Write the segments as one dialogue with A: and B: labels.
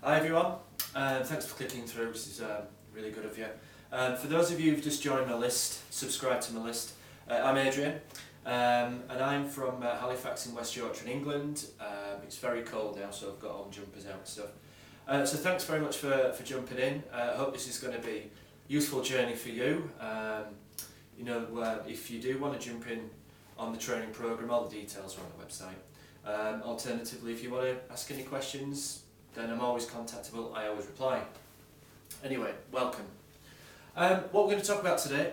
A: Hi everyone, thanks for clicking through. This is really good of you. For those of you who've just joined my list, subscribe to my list, I'm Adrian, and I'm from Halifax in West Yorkshire in England. It's very cold now, so I've got all jumpers out and stuff. So thanks very much for jumping in. I hope this is going to be a useful journey for you. If you do want to jump in on the training programme, all the details are on the website. Alternatively, if you want to ask any questions, then I'm always contactable, I always reply. Anyway, welcome. What we're going to talk about today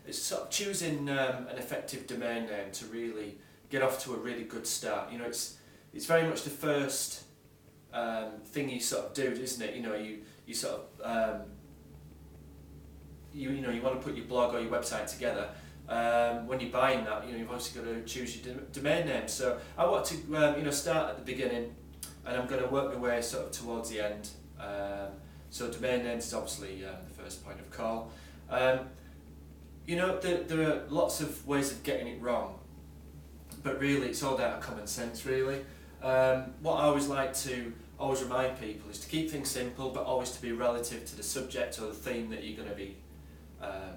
A: is sort of choosing an effective domain name to really get off to a really good start. You know, it's very much the first thing you sort of do, isn't it? You know, you sort of you want to put your blog or your website together. When you're buying that, you've obviously got to choose your domain name. So I want to start at the beginning, and I'm going to work my way sort of towards the end. So domain names is obviously the first point of call. There are lots of ways of getting it wrong, but really it's all down to common sense, really. What I always like to remind people is to keep things simple, but always to be relative to the subject or the theme that you're going to be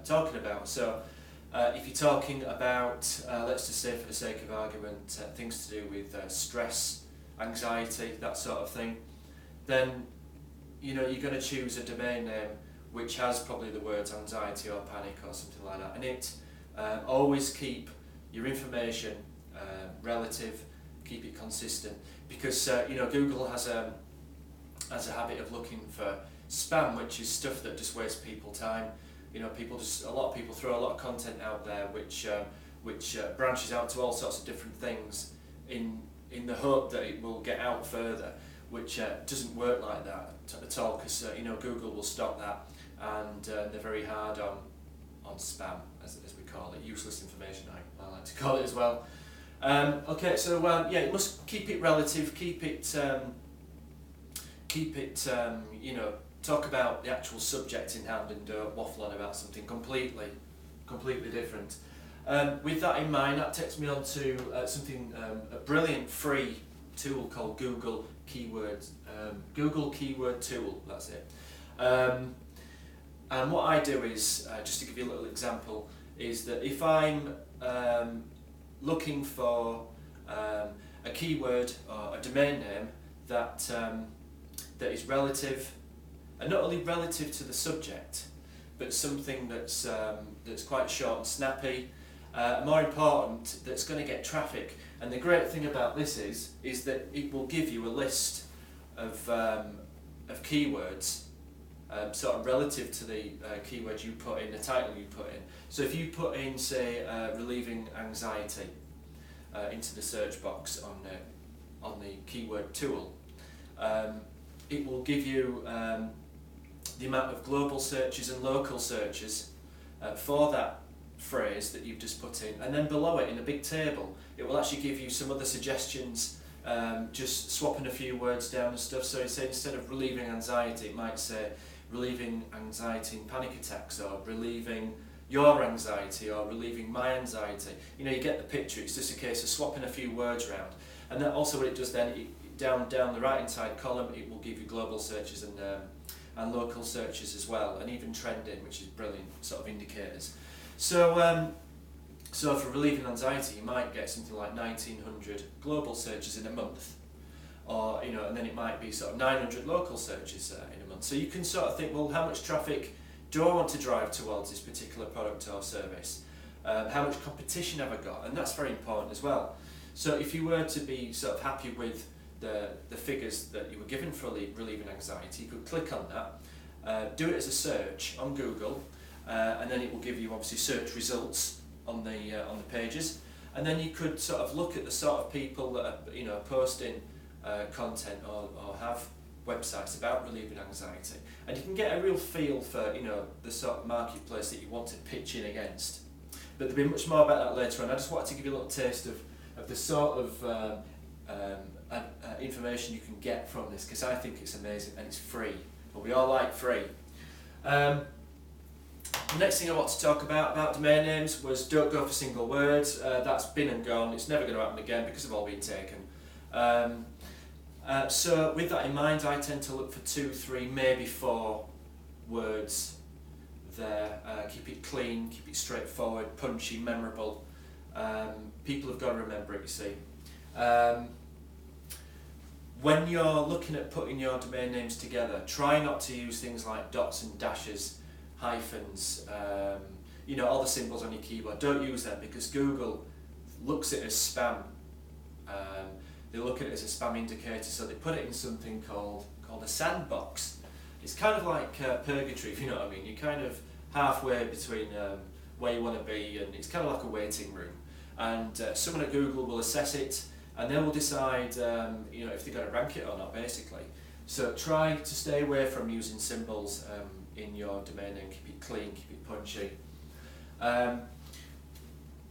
A: talking about. So if you're talking about, let's just say for the sake of argument, things to do with stress, anxiety, that sort of thing, then you're going to choose a domain name which has probably the words anxiety or panic or something like that. And always keep your information relative, keep it consistent, because Google has a habit of looking for spam, which is stuff that just wastes people time. A lot of people throw a lot of content out there which branches out to all sorts of different things in the hope that it will get out further, which doesn't work like that at all, because Google will stop that, and they're very hard on spam, as we call it, useless information I like to call it as well. You must keep it relative, keep it talk about the actual subject in hand, and waffle on about something completely different. With that in mind, that takes me on to a brilliant free tool called Google Keyword Tool. That's it. And what I do is, just to give you a little example, is that if I'm looking for a keyword or a domain name that is relative, and not only relative to the subject, but something that's quite short and snappy, more important, that's going to get traffic. And the great thing about this is that it will give you a list of keywords sort of relative to the keyword you put in, the title you put in. So if you put in, say, relieving anxiety into the search box on the keyword tool, it will give you the amount of global searches and local searches for that phrase that you've just put in, and then below it in a big table it will actually give you some other suggestions, just swapping a few words down and stuff. So say instead of relieving anxiety, it might say relieving anxiety in panic attacks, or relieving your anxiety, or relieving my anxiety. You get the picture. It's just a case of swapping a few words around. And then also what it does then, down the right hand side column, it will give you global searches and local searches as well, and even trending, which is brilliant sort of indicators. So for relieving anxiety, you might get something like 1,900 global searches in a month, or and then it might be sort of 900 local searches in a month. So you can sort of think, well, how much traffic do I want to drive towards this particular product or service? How much competition have I got? And that's very important as well. So if you were to be sort of happy with the figures that you were given for relieving anxiety, you could click on that, do it as a search on Google, and then it will give you obviously search results on the pages, and then you could sort of look at the sort of people that are posting content or have websites about relieving anxiety, and you can get a real feel for the sort of marketplace that you want to pitch in against. But there'll be much more about that later on. I just wanted to give you a little taste of the sort of information you can get from this, because I think it's amazing and it's free. But we all like free. The next thing I want to talk about domain names was don't go for single words. That's been and gone. It's never going to happen again because they've all been taken. So with that in mind, I tend to look for 2, 3, maybe 4 words there. Keep it clean, keep it straightforward, punchy, memorable. People have got to remember it, you see. When you're looking at putting your domain names together, try not to use things like dots and dashes, hyphens, all the symbols on your keyboard. Don't use them because Google looks at it as spam. They look at it as a spam indicator, so they put it in something called a sandbox. It's kind of like purgatory, if you know what I mean. You're kind of halfway between where you want to be, and it's kind of like a waiting room. And someone at Google will assess it, and they will decide, if they're going to rank it or not, basically. So try to stay away from using symbols in your domain name. Keep it clean, keep it punchy.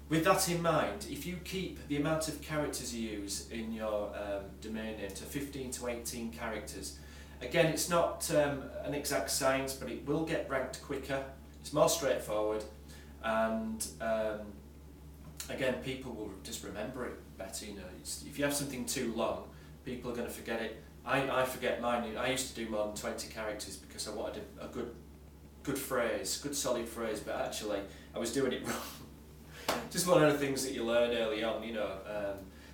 A: With that in mind, if you keep the amount of characters you use in your domain name to 15 to 18 characters, again, it's not an exact science, but it will get ranked quicker. It's more straightforward, and again, people will just remember it better. If you have something too long, people are going to forget it. I forget mine. I used to do more than 20 characters because I wanted a good phrase, good solid phrase, but actually I was doing it wrong. Just one of the things that you learn early on,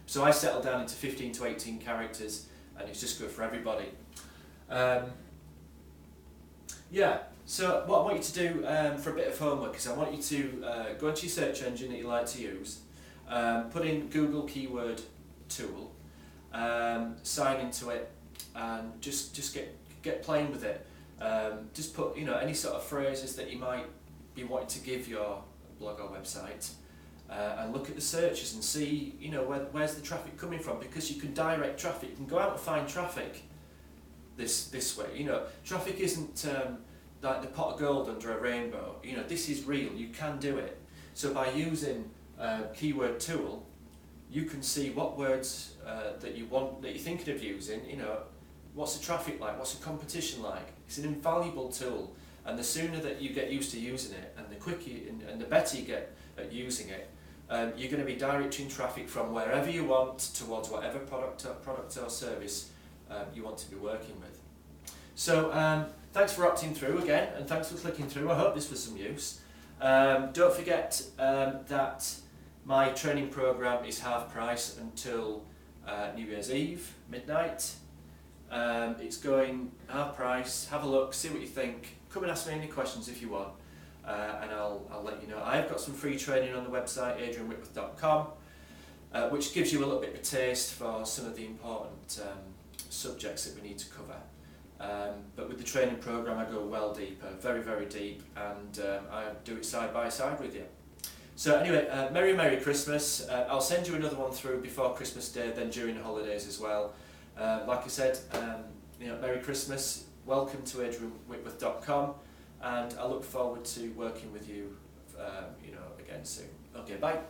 A: So I settled down into 15 to 18 characters, and it's just good for everybody. So what I want you to do for a bit of homework is I want you to go into your search engine that you like to use, put in Google Keyword Tool, sign into it, and just get playing with it. Just put any sort of phrases that you might be wanting to give your blog or website, and look at the searches and see where's the traffic coming from, because you can direct traffic. You can go out and find traffic this way. Traffic isn't like the pot of gold under a rainbow. This is real. You can do it. So by using Keyword Tool, you can see what words that you're thinking of using. What's the traffic like? What's the competition like? It's an invaluable tool, and the sooner that you get used to using it, and the quicker and the better you get at using it, you're going to be directing traffic from wherever you want towards whatever product or service you want to be working with. So thanks for opting through again, and thanks for clicking through. I hope this was some use. Don't forget that my training program is half price until New Year's Eve, midnight. It's going half price. Have a look, see what you think. Come and ask me any questions if you want, and I'll let you know. I've got some free training on the website, adrianwhitworth.com, which gives you a little bit of a taste for some of the important subjects that we need to cover. But with the training program, I go well deeper, very, very deep, and I do it side by side with you. So anyway, Merry Christmas. I'll send you another one through before Christmas Day, then during the holidays as well. Like I said, Merry Christmas. Welcome to adrianwhitworth.com, and I look forward to working with you, again soon. Okay, bye.